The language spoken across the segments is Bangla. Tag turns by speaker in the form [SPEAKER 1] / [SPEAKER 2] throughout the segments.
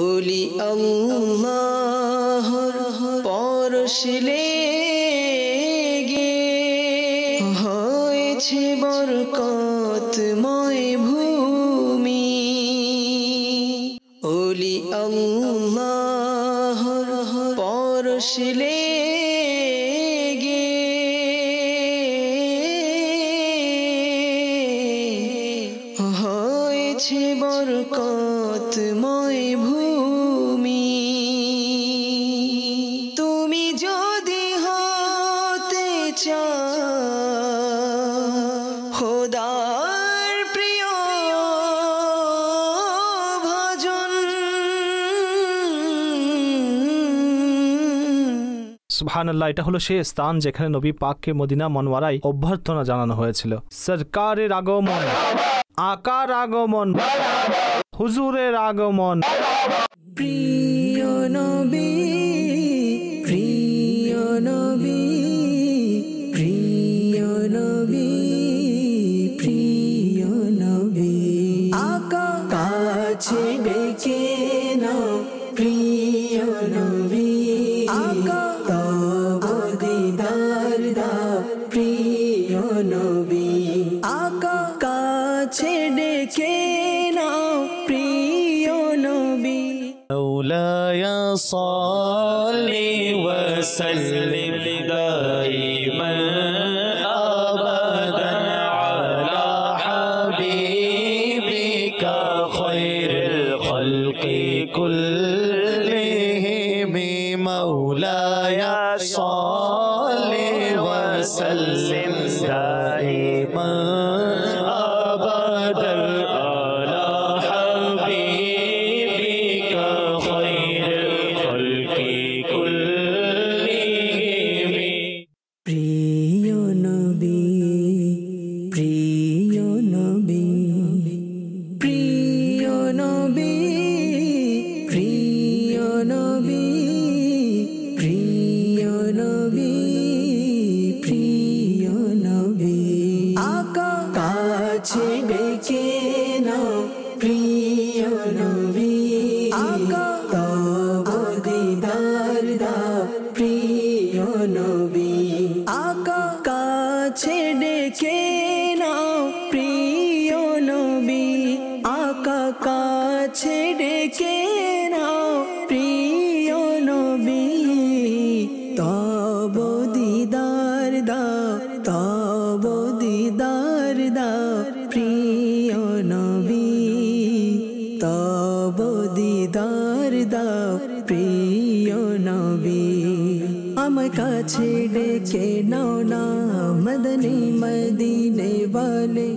[SPEAKER 1] ওলি আল্লাহর পরশ লেগে হয়েছে বরকতময় ভূমি। ওলি আল্লাহর পরশ লেগে হয়েছে বরকতময় ভূমি। তুমি যদি হতে চাও খোদার প্রিয় ভজন,
[SPEAKER 2] সুবহানাল্লাহ। এটা হলো সেই স্থান যেখানে নবী পাককে মদিনা মনওয়ারায় অভ্যর্থনা জানানো হয়েছিল। সরকারের আগমন, আকার আগমন, হুজুরের আগমন।
[SPEAKER 1] প্রিয় নবী, প্রিয় নবী, প্রিয় নবী, প্রিয় নবী, আকা কাছে ডেকে নাও প্রিয় নবী, আকা তব দিদার দাও প্রিয় নবী, আকা কাছে ডেকে নাও প্রিয় নবী।
[SPEAKER 3] مولاي صل وسلم دائما أبدا على حبيبك خير الخلق كلهم. مولاي صل وسلم دائما أبدا على حبيبك خير الخلق كلهم.
[SPEAKER 1] প্রিয় নবী, প্রিয় নবী, প্রিয় নবী, প্রিয় নবী, প্রিয় নবী, প্রিয় নবী, আকা কাছে ডেকে নাও প্রিয় নবী, আকা তব দিদার দাও প্রিয় নবী, আকা কাছে ডেকে নাও প্রিয় নবী, আকা কাছে ডেকে নাও প্রিয় নবী, তব দিদার দাও, তব দিদার দাও প্রিয় নবী, তব দিদার দাও প্রিয় নবী। আমার কাছে ডেকে নাও না মদনী মদিনে ওয়ালে।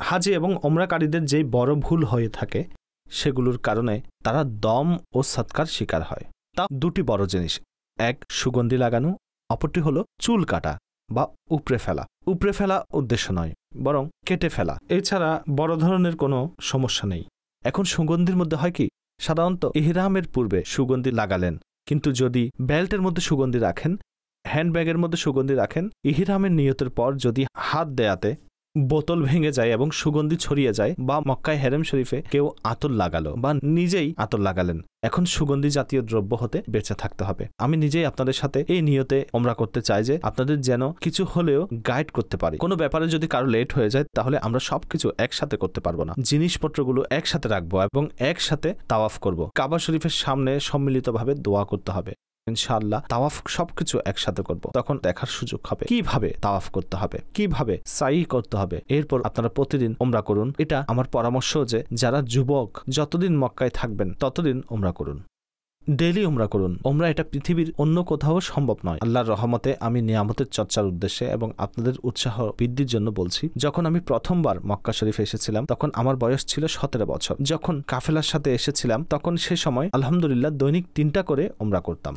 [SPEAKER 2] হাজি এবং ওমরাকারীদের যে বড় ভুল হয়ে থাকে সেগুলোর কারণে তারা দম ও সৎকার শিকার হয়। তা দুটি বড় জিনিস, এক সুগন্ধি লাগানো, অপরটি হলো চুল কাটা বা উপড়ে ফেলা। উপড়ে ফেলা উদ্দেশ্য নয়, বরং কেটে ফেলা। এছাড়া বড় ধরনের কোনো সমস্যা নেই। এখন সুগন্ধির মধ্যে হয় কি, সাধারণত ইহরামের পূর্বে সুগন্ধি লাগালেন, কিন্তু যদি বেল্টের মধ্যে সুগন্ধি রাখেন, হ্যান্ডব্যাগের মধ্যে সুগন্ধি রাখেন, ইহরামের নিয়তের পর যদি হাত দেয়াতে বোতল ভেঙে যায় এবং সুগন্ধি ছড়িয়ে যায়, বা মক্কায় হেরেম শরীফে কেউ আতর লাগালো বা নিজেই আতর লাগালেন, এখন সুগন্ধি জাতীয় দ্রব্য হতে বেঁচে থাকতে হবে। আমি নিজেই আপনাদের সাথে এই নিয়তে ওমরা করতে চাই যে আপনাদের যেন কিছু হলেও গাইড করতে পারি। কোনো ব্যাপারে যদি কারো লেট হয়ে যায় তাহলে আমরা সবকিছু একসাথে করতে পারবো না। জিনিসপত্রগুলো একসাথে রাখবো এবং একসাথে তাওয়াফ করব। কাবা শরীফের সামনে সম্মিলিতভাবে দোয়া করতে হবে। ইনশাআল্লাহ তাওয়াফ সবকিছু একসাথে করব। তখন দেখার সুযোগ হবে কিভাবে তাওয়াফ করতে হবে, কিভাবে সাই করতে হবে। এরপর আপনারা প্রতিদিন ওমরা করুন। এটা আমার পরামর্শ যে যারা যুবক যতদিন মক্কায় থাকবেন ততদিন ওমরা করুন, ডেইলি ওমরা করুন। ওমরা এটা পৃথিবীর অন্য কোথাও সম্ভব নয়। আল্লাহর রহমতে আমি নিয়ামতের চর্চার উদ্দেশ্যে এবং আপনাদের উৎসাহ বৃদ্ধির জন্য বলছি। যখন আমি প্রথমবার মক্কা শরীফে এসেছিলাম তখন আমার বয়স ছিল 17 বছর। যখন কাফেলার সাথে এসেছিলাম তখন সে সময় আলহামদুলিল্লাহ দৈনিক 3টা করে ওমরা করতাম।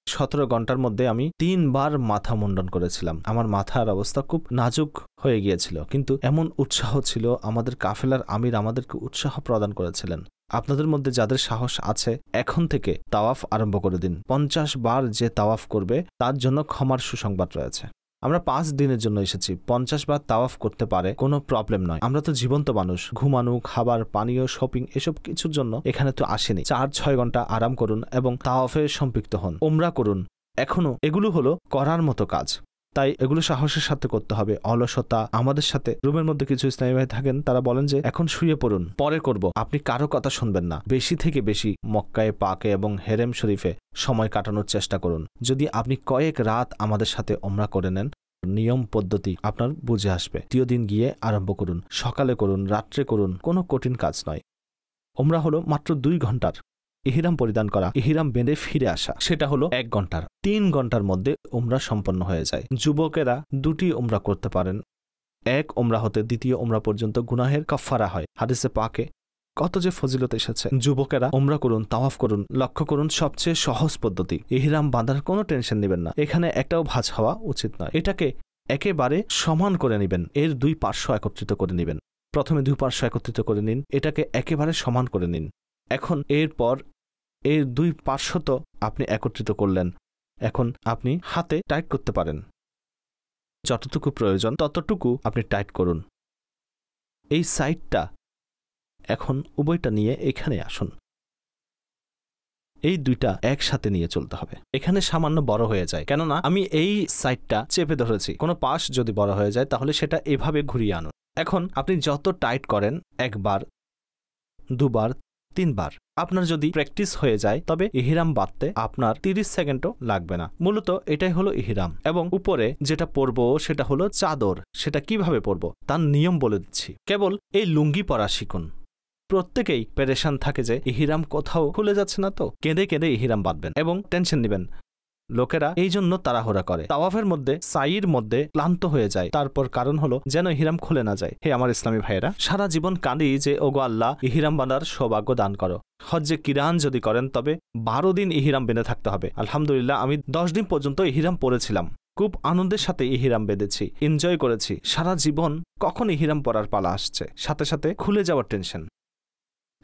[SPEAKER 2] 17 ঘন্টার মধ্যে আমি 3 বার মাথা মুন্ডন করেছিলাম। আমার মাথার অবস্থা খুব নাজুক হয়ে গিয়েছিল, কিন্তু এমন উৎসাহ ছিল, আমাদের কাফেলার আমির আমাদেরকে উৎসাহ প্রদান করেছিলেন। আপনাদের মধ্যে যাদের সাহস আছে এখন থেকে তাওয়াফ আরম্ভ করে দিন। 50 বার যে তাওয়াফ করবে তার জন্য ক্ষমার সুসংবাদ রয়েছে। আমরা 5 দিনের জন্য এসেছি, 50 বার তাওয়াফ করতে পারে, কোনো প্রবলেম নয়। আমরা তো জীবন্ত মানুষ, ঘুমানো, খাবার, পানীয়, শপিং এসব কিছুর জন্য এখানে তো আসেনি। 4-6 ঘন্টা আরাম করুন এবং তাওয়াফে সম্পৃক্ত হন, ওমরা করুন। এখনো এগুলো হলো করার মতো কাজ, তাই এগুলো সাহসের সাথে করতে হবে। অলসতা আমাদের সাথে। রুমের মধ্যে কিছু ইসলামী ভাই থাকেন, তারা বলেন যে এখন শুয়ে পড়ুন, পরে করব। আপনি কারো কথা শুনবেন না। বেশি থেকে বেশি মক্কায় পাকে এবং হেরেম শরীফে সময় কাটানোর চেষ্টা করুন। যদি আপনি কয়েক রাত আমাদের সাথে ওমরা করে নেন, নিয়ম পদ্ধতি আপনার বুঝে আসবে। 3 দিন গিয়ে আরম্ভ করুন, সকালে করুন, রাত্রে করুন, কোনো কঠিন কাজ নয়। ওমরা হলো মাত্র 2 ঘন্টার। ইহরাম পরিধান করা, ইহরাম বেঁধে ফিরে আসা, সেটা হলো 1 ঘন্টার। 3 ঘন্টার মধ্যে ওমরা সম্পন্ন হয়ে যায়। যুবকেরা 2টি ওমরা করতে পারেন। 1 ওমরা হতে 2য় ওমরা পর্যন্ত গুনাহের কাফফারা হয়। হাদিসে পাকে কত যে ফজিলত এসেছে। যুবকেরা ওমরা করুন, তাওয়াফ করুন। লক্ষ্য করুন, সবচেয়ে সহজ পদ্ধতি। ইহরাম বাঁধার কোনো টেনশন নেবেন না, এখানে একটাও ভাঁজ হওয়া উচিত নয়। এটাকে একেবারে সমান করে নেবেন, এর 2 পার্শ্ব একত্রিত করে নেবেন। প্রথমে 2 পার্শ্ব একত্রিত করে নিন, এটাকে একেবারে সমান করে নিন। এখন এরপর এর 2 পার্শ্ব তো আপনি একত্রিত করলেন, এখন আপনি হাতে টাইট করতে পারেন। যতটুকু প্রয়োজন ততটুকু আপনি টাইট করুন। এই সাইডটা এখন উভয়টা নিয়ে এখানে আসুন। এই 2টা একসাথে নিয়ে চলতে হবে। এখানে সামান্য বড় হয়ে যায়, কেননা আমি এই সাইডটা চেপে ধরেছি। কোনো পাশ যদি বড় হয়ে যায় তাহলে সেটা এভাবে ঘুরিয়ে আনুন। এখন আপনি যত টাইট করেন, 1 বার, 2 বার, 3 বার, আপনার যদি প্র্যাকটিস হয়ে যায় তবে ইহরাম বাঁধতে আপনার 30 সেকেন্ডও লাগবে না। মূলত এটাই হলো ইহরাম। এবং উপরে যেটা পরবো সেটা হলো চাদর। সেটা কিভাবে পরবো তার নিয়ম বলে দিচ্ছি। কেবল এই লুঙ্গি পরা শিখুন। প্রত্যেকেই পেরেশান থাকে যে ইহরাম কোথাও খুলে যাচ্ছে না, তো কেঁদে কেঁদে ইহরাম বাঁধবেন এবং টেনশন নেবেন। লোকেরা এই জন্য তাড়াহুড়া করে, তাওয়াফের মধ্যে সাইর মধ্যে ক্লান্ত হয়ে যায়। তারপর কারণ হলো যেন ইহরাম খুলে না যায়। হে আমার ইসলামী ভাইয়েরা, সারা জীবন কাঁদি যে ওগো আল্লাহ, ইহরাম বাঁধার সৌভাগ্য দান করো। হজ্জে কিরান যদি করেন তবে 12 দিন ইহরাম বেঁধে থাকতে হবে। আলহামদুলিল্লাহ, আমি 10 দিন পর্যন্ত ইহরাম পরেছিলাম। খুব আনন্দের সাথে ইহরাম বেঁধেছি, এনজয় করেছি। সারা জীবন কখন ইহরাম পরার পালা আসছে, সাথে সাথে খুলে যাওয়ার টেনশন।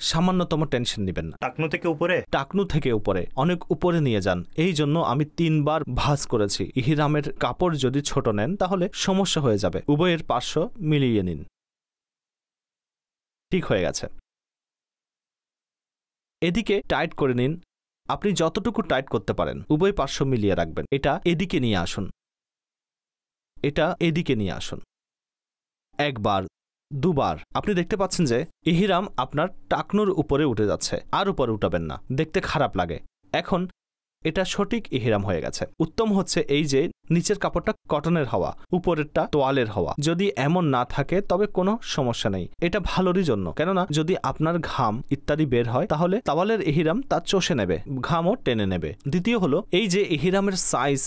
[SPEAKER 2] সামান্যতম টেনশন নেবেন না।
[SPEAKER 4] টাকনু থেকে উপরে,
[SPEAKER 2] টাকনু থেকে উপরে, অনেক উপরে নিয়ে যান। এই জন্য আমি 3 বার ভাঁজ করেছি। ইহরামের কাপড় যদি ছোট নেন তাহলে সমস্যা হয়ে যাবে। উভয়ের পার্শ্ব মিলিয়ে নিন। ঠিক হয়ে গেছে। এদিকে টাইট করে নিন। আপনি যতটুকু টাইট করতে পারেন উভয় পার্শ্ব মিলিয়ে রাখবেন। এটা এদিকে নিয়ে আসুন, এটা এদিকে নিয়ে আসুন। 1 বার, 2 বার। আপনি দেখতে পাচ্ছেন যে ইহরাম আপনার টাকনুর উপরে উঠে যাচ্ছে, আর উপরে উঠাবেন না, দেখতে খারাপ লাগে। এখন এটা সঠিক ইহরাম হয়ে গেছে। উত্তম হচ্ছে এই যে নিচের কাপড়টা কটনের হওয়া, উপরেরটা তোয়ালের হওয়া। যদি এমন না থাকে তবে কোনো সমস্যা নেই, এটা ভালোরই জন্য। কেননা যদি আপনার ঘাম ইত্যাদি বের হয় তাহলে তাওয়ালের ইহরাম তা চষে নেবে, ঘামও টেনে নেবে। দ্বিতীয় হলো এই যে ইহরামের সাইজ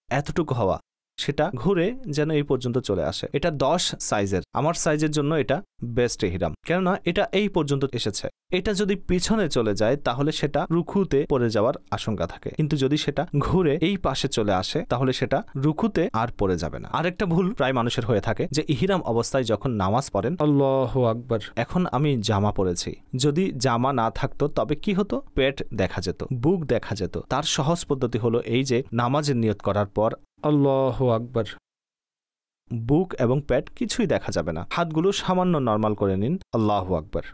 [SPEAKER 2] এতটুকু হওয়া, সেটা ঘুরে যেন এই পর্যন্ত চলে আসে। এটা 10 সাইজের। আমার সাইজের জন্য এটা বেস্ট ইহরাম, কেননা এটা এই পর্যন্ত এসেছে। এটা যদি পিছনে চলে যায় তাহলে সেটা রুকুতে পড়ে যাওয়ার আশঙ্কা থাকে, কিন্তু যদি সেটা ঘুরে এই পাশে চলে আসে তাহলে সেটা রুকুতে আর পড়ে যাবে না। আরেকটা ভুল প্রায় মানুষের হয়ে থাকে যে ইহরাম অবস্থায় যখন নামাজ পড়েন, আল্লাহু আকবার, এখন আমি জামা পরেছি। যদি জামা না থাকতো তবে কি হতো? পেট দেখা যেত, বুক দেখা যেত। তার সহজ পদ্ধতি হলো এই যে নামাজের নিয়ত করার পর আল্লাহু আকবার, বুক এবং পেট কিছুই দেখা যাবে না। হাতগুলো সামান্য নরমাল করে নিন, আল্লাহু আকবার।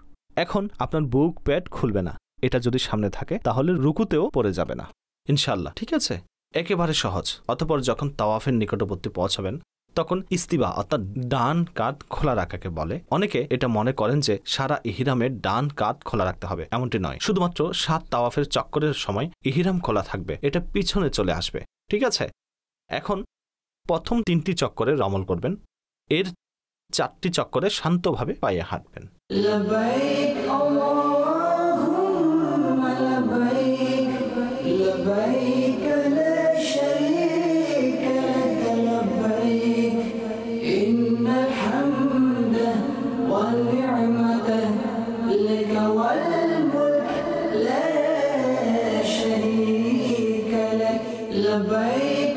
[SPEAKER 2] এখন আপনার বুক পেট খুলবে না। এটা যদি সামনে থাকে তাহলে রুকুতেও পড়ে যাবে না ইনশাআল্লাহ। ঠিক আছে, একেবারে সহজ। অতঃপর যখন তাওয়াফের নিকটবর্তী পৌঁছাবেন তখন ইস্তিবা অর্থাৎ ডান কাঁধ খোলা রাখাকে বলে। অনেকে এটা মনে করেন যে সারা ইহরামের ডান কাঁধ খোলা রাখতে হবে, এমনটি নয়। শুধুমাত্র 7 তাওয়াফের চক্করের সময় ইহরাম খোলা থাকবে, এটা পিছনে চলে আসবে। ঠিক আছে, এখন প্রথম 3টি চক্করে রমল করবেন, এর 4টি চক্করে শান্তভাবে পায়ে হাঁটবেন।
[SPEAKER 1] لبيك اللهم لبيك لبيك لا شريك لك لبيك إن الحمد والنعمة لك والملك لا شريك لك لبيك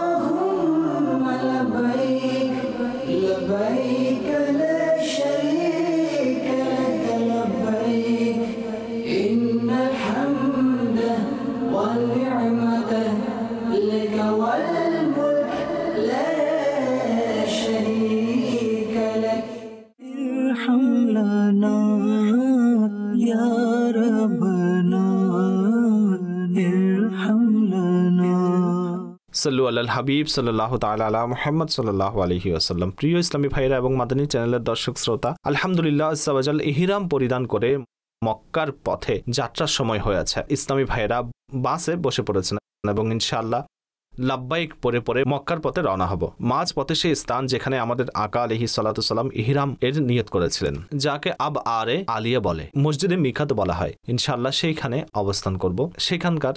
[SPEAKER 1] اللهم لبيك لبيك لا شريك لك
[SPEAKER 2] সাল্লু আলাল হাবিব সাল্লাল্লাহু তাআলা আলা মুহাম্মদ সাল্লাল্লাহু আলাইহি ওয়াসাল্লাম। প্রিয় ইসলামী ভাইরা এবং মাদানী চ্যানেলের দর্শক শ্রোতা, আলহামদুলিল্লাহ আজ্জা ওয়া জাল ইহরাম পরিধান করে মক্কার পথে যাত্রার সময় হয়েছে। ইসলামী ভাইরা বাসে বসে পড়েছেন এবং ইনশাআল্লাহ লাব্বাইক পরে পরে মক্কার পথে রওনা হব। মাঝ পথে সেই স্থান যেখানে আমাদের আকা আলাইহিস সালাতু সালাম ইহরাম এর নিয়ত করেছিলেন, যাকে আব আরে আলিয়া বলে, মসজিদে মিকাত বলা হয়। ইনশাআল্লাহ সেইখানে অবস্থান করব, সেখানকার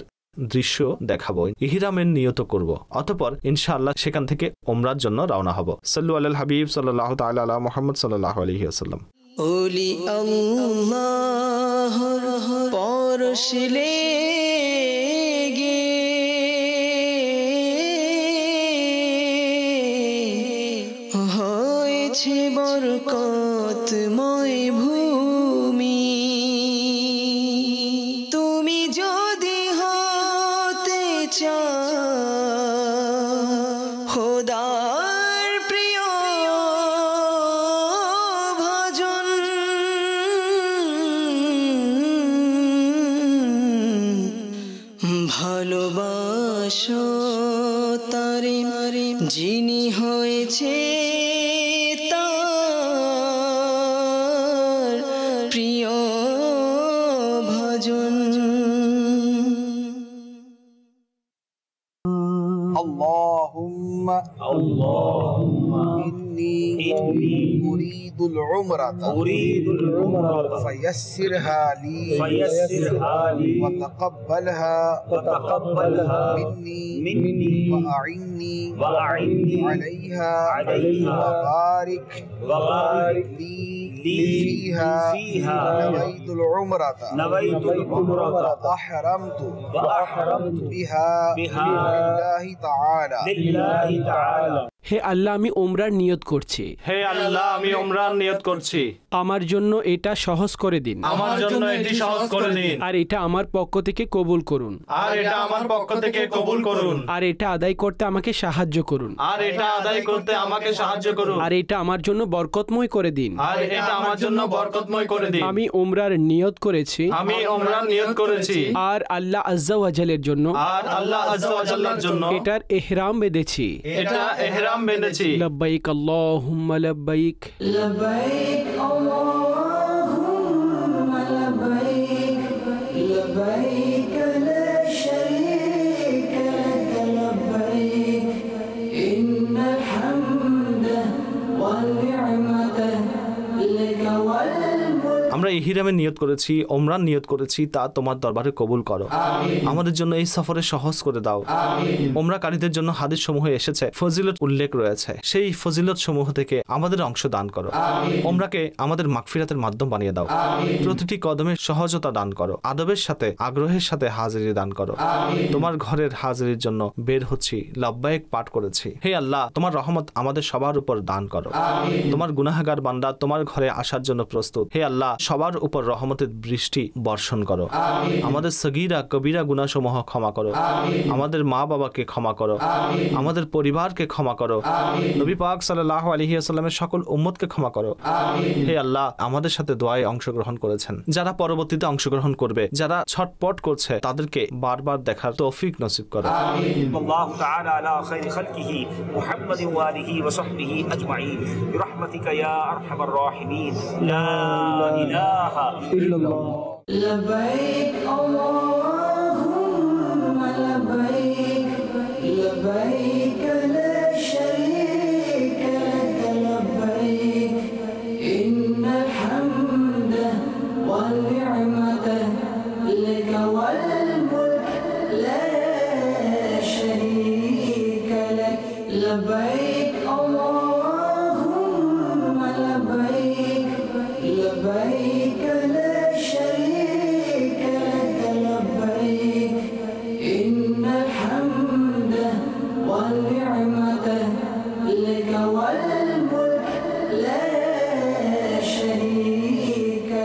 [SPEAKER 2] দৃশ্য দেখাবো, ইহরামের নিয়ত করব, অতঃপর ইনশাআল্লাহ সেখান থেকে ওমরার জন্য রওনা হব। সাল্লু আলাল হাবিব সাল্লাল্লাহু তাআলা আলা মুহাম্মদ সাল্লাল্লাহু আলাইহি ওয়াসাল্লাম।
[SPEAKER 1] ওলি আল্লাহর পরশলে গে হয়েছে বরকতময় ভূমি, তুমি যদি হতে চাও খোদার প্রিয় ভজন, ভালোবাসো তারে যিনি হয়েছে তার প্রিয় ভজন।
[SPEAKER 4] اللهم إني أريد العمرة فيسرها لي وتقبلها مني وأعني عليها وبارك لي فيها. نويت العمرة وأحرمت بها لله تعالى.
[SPEAKER 5] হে আল্লাহ, আমি ওমরার নিয়ত করছি।
[SPEAKER 2] হে আল্লাহ, আমি ওমরার নিয়ত করছি।
[SPEAKER 5] আমার জন্য এটা সহজ করে দিন।
[SPEAKER 2] আমার জন্য এটি সহজ করে দিন।
[SPEAKER 5] আর এটা আমার পক্ষ থেকে কবুল করুন।
[SPEAKER 2] আর এটা আমার পক্ষ থেকে কবুল করুন।
[SPEAKER 5] আর এটা আদায় করতে আমাকে সাহায্য করুন।
[SPEAKER 2] আর এটা আদায় করতে আমাকে সাহায্য করুন।
[SPEAKER 5] আর এটা আমার জন্য বরকতময় করে দিন।
[SPEAKER 2] আর এটা আমার জন্য বরকতময় করে দিন।
[SPEAKER 5] আমি ওমরার নিয়ত করেছি।
[SPEAKER 2] আমি ওমরার নিয়ত করেছি।
[SPEAKER 5] আর আল্লাহ আজ্জা ওয়া জালের জন্য,
[SPEAKER 2] আর আল্লাহ আজ্জা ওয়া জাল্লার জন্য
[SPEAKER 5] এটার ইহরাম বেঁধেছি।
[SPEAKER 2] এটা ইহরাম বেঁধেছি।
[SPEAKER 5] লব্বাইক আল্লাহুম্মা লব্বাইক।
[SPEAKER 1] لبيك اللهم لبيك لبيك لا شريك لك لبيك إن الحمد والنعمة لك والملك.
[SPEAKER 2] আমরা ইহরামের নিয়ত করেছি, ওমরার নিয়ত করেছি, তা তোমার দরবারে কবুল করো। আমাদের জন্য এই সফরে সহজ করে দাও। ওমরাকারীদের জন্য হাদিস সমূহে এসেছে ফজিলত উল্লেখ রয়েছে, সেই ফজিলত সমূহ থেকে আমাদের অংশ দান করো। ওমরাকে আমাদের মাগফিরাতের মাধ্যম বানিয়ে দাও। প্রতিটি কদমে সহজতা দান করো। আদবের সাথে আগ্রহের সাথে হাজিরি দান করো। তোমার ঘরের হাজিরির জন্য বের হচ্ছি, লব্বাইক পাঠ করেছি। হে আল্লাহ, তোমার রহমত আমাদের সবার উপর দান করো। তোমার গুনাহগার বান্দা তোমার ঘরে আসার জন্য প্রস্তুত। হে আল্লাহ, সবার উপর রহমতের বৃষ্টি বর্ষণ করো। আমাদের সগীরা কবিরা গুনাহসমূহ ক্ষমা করো। আমাদের মা বাবাকে ক্ষমা করো। আমাদের পরিবারকে ক্ষমা করো। নবী পাক সাল্লাল্লাহু আলাইহি ওয়াসাল্লামের সকল উম্মতকে ক্ষমা করো। হে আল্লাহ, আমাদের সাথে দোয়ায় অংশগ্রহণ করেছেন, যারা পরবর্তীতে অংশগ্রহণ করবে, যারা ছটপট করছে, তাদেরকে বারবার দেখার তৌফিক নসিব করো।
[SPEAKER 6] الله تعالى على خير خلقه محمد وآله وصحبه أجمعين برحمتك يا أرحم الراحمين. لا إله إلا الله.
[SPEAKER 1] لبيك اللهم لبيك لبيك لا شريك لك لبيك إن الحمد والنعمة لك والملك لا شريك لك. لبيك اللهم لبيك لبيك لا شريك لك لبيك إن الحمد والنعمة لك والملك لا شريك لك.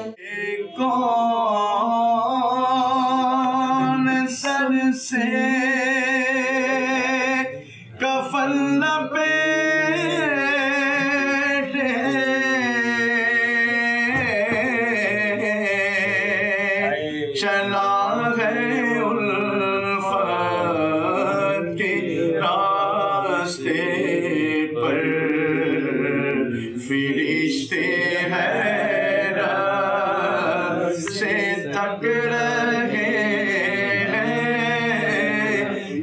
[SPEAKER 3] कौन सर से कफन न पेटे चला है उल्फत की राह तक रहे हैं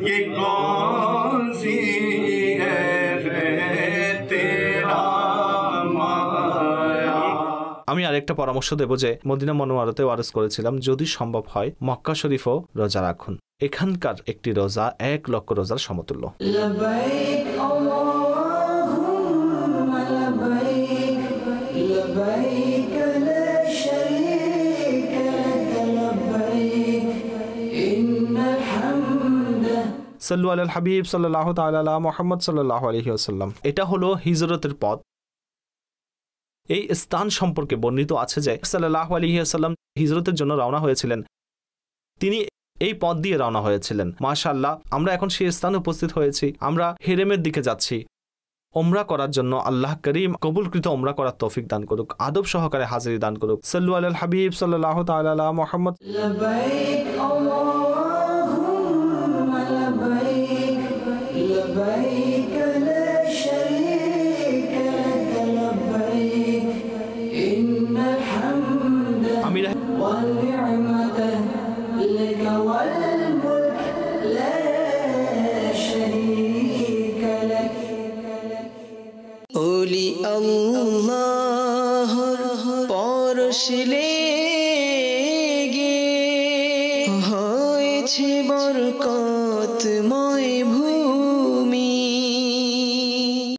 [SPEAKER 3] ये कौन सी है तेरा माया।
[SPEAKER 2] আমি আরেকটা পরামর্শ দেব যে মদিনা মনোয়ারাতে ওয়ারেস করেছিলাম যদি সম্ভব হয় মক্কা শরীফও রোজা রাখুন। এখানকার একটি রোজা 1 লক্ষ রোজার সমতুল্য।
[SPEAKER 1] لبيك اللهم لبيك لبيك لا شريك لك لبيك إن الحمد
[SPEAKER 2] সাল্লু আলাল হাবিব সাল্লাল্লাহু তাআলা আলা মুহাম্মদ সাল্লাল্লাহু আলাইহি ওয়াসাল্লাম। এটা হলো হিজরতের পথ। এই স্থান সম্পর্কে বর্ণিত আছে যে সাল্লাল্লাহু আলাইহি ওয়াসাল্লাম হিজরতের জন্য রওনা হয়েছিলেন। তিনি এই পথ দিয়ে রওনা হয়েছিলেন। মাশাআল্লাহ, আমরা এখন সেই স্থানে উপস্থিত হয়েছি। আমরা হেরেমের দিকে যাচ্ছি ওমরা করার জন্য। আল্লাহ করিম কবুলকৃত ওমরা করার তৌফিক দান করুক, আদব সহকারে হাজিরি দান করুক। সাল্লু আলাল হাবিব সাল্লাল্লাহু তাআলা আলা মুহাম্মদ।
[SPEAKER 1] لبيك اللهم لبيك لبيك لا شريك لك لبيك إن الحمد
[SPEAKER 2] আমির
[SPEAKER 1] والنعمة لك والملك لا شريك لك
[SPEAKER 7] ওলি আল্লাহর পরশিলে